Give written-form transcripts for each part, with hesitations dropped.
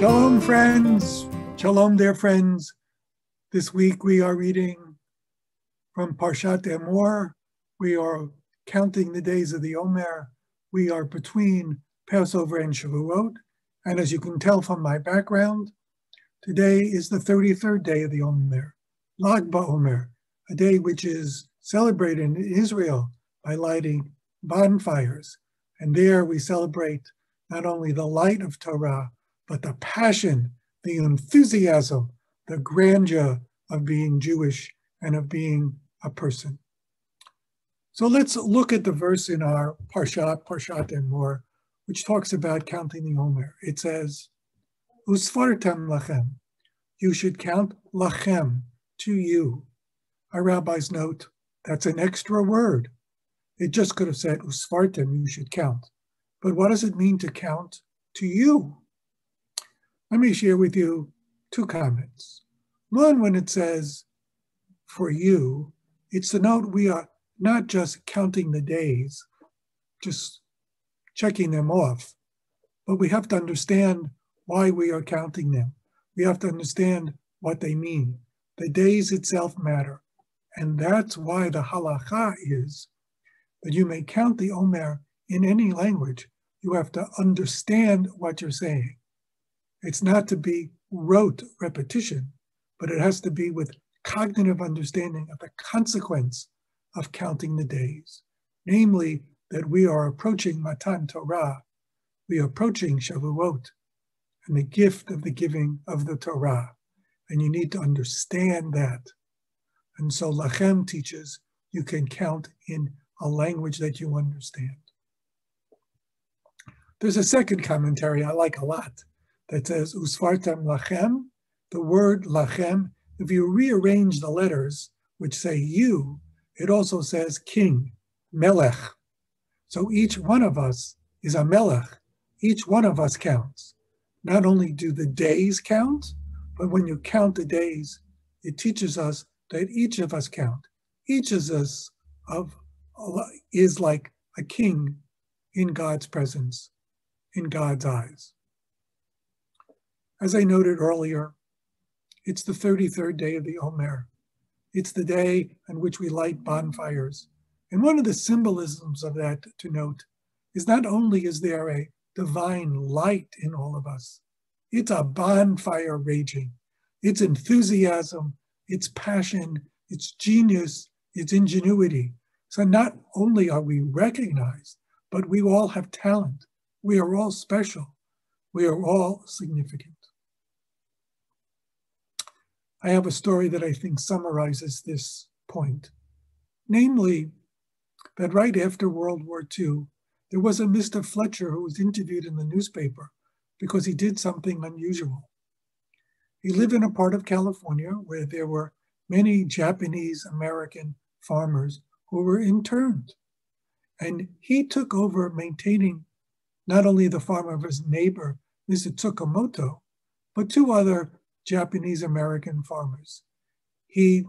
Shalom, friends. Shalom, dear friends. This week we are reading from Parashat Emor. We are counting the days of the Omer. We are between Passover and Shavuot. And as you can tell from my background, today is the 33rd day of the Omer, BaOmer, a day which is celebrated in Israel by lighting bonfires. And there we celebrate not only the light of Torah, but the passion, the enthusiasm, the grandeur of being Jewish and of being a person. So let's look at the verse in our Parashat Emor, which talks about counting the Omer. It says, Usfartem lachem, you should count lachem, to you. Our rabbis note, that's an extra word. It just could have said, Usfartem, you should count. But what does it mean to count to you? Let me share with you two comments. One, when it says, for you, it's to note we are not just counting the days, just checking them off, but we have to understand why we are counting them. We have to understand what they mean. The days itself matter. And that's why the halacha is that you may count the Omer in any language. You have to understand what you're saying. It's not to be rote repetition, but it has to be with cognitive understanding of the consequence of counting the days. Namely, that we are approaching Matan Torah, we are approaching Shavuot, and the gift of the giving of the Torah. And you need to understand that. And so Lachem teaches you can count in a language that you understand. There's a second commentary I like a lot that says, Usfartem lachem, the word lachem, if you rearrange the letters, which say you, it also says king, melech. So each one of us is a melech. Each one of us counts. Not only do the days count, but when you count the days, it teaches us that each of us count. Each of us is like a king in God's presence, in God's eyes. As I noted earlier, it's the 33rd day of the Omer. It's the day on which we light bonfires. And one of the symbolisms of that to note is not only is there a divine light in all of us, it's a bonfire raging. It's enthusiasm, it's passion, it's genius, it's ingenuity. So not only are we recognized, but we all have talent. We are all special. We are all significant. I have a story that I think summarizes this point. Namely, that right after World War II, there was a Mr. Fletcher who was interviewed in the newspaper because he did something unusual. He lived in a part of California where there were many Japanese American farmers who were interned. And he took over maintaining not only the farm of his neighbor, Mr. Tsukamoto, but two other Japanese American farmers. He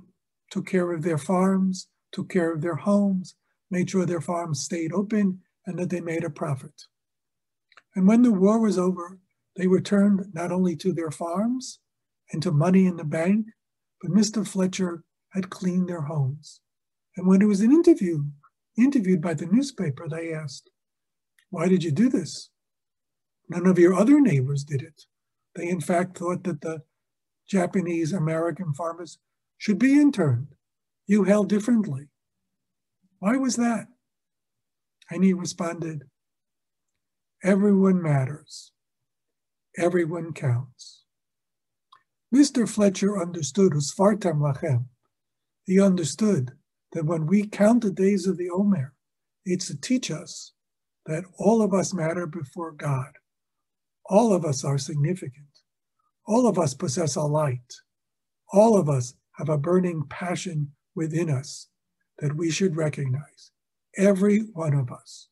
took care of their farms, took care of their homes, made sure their farms stayed open and that they made a profit. And when the war was over, they returned not only to their farms and to money in the bank, but Mr. Fletcher had cleaned their homes. And when he was interviewed by the newspaper, they asked, why did you do this? None of your other neighbors did it. They in fact thought that the Japanese American farmers should be interned. You held differently. Why was that? And he responded, everyone matters. Everyone counts. Mr. Fletcher understood Usfartem lachem. He understood that when we count the days of the Omer, it's to teach us that all of us matter before God. All of us are significant. All of us possess a light. All of us have a burning passion within us that we should recognize. Every one of us.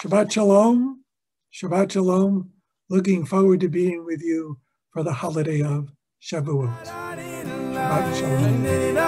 Shabbat Shalom. Shabbat Shalom. Looking forward to being with you for the holiday of Shavuot. Shabbat Shalom.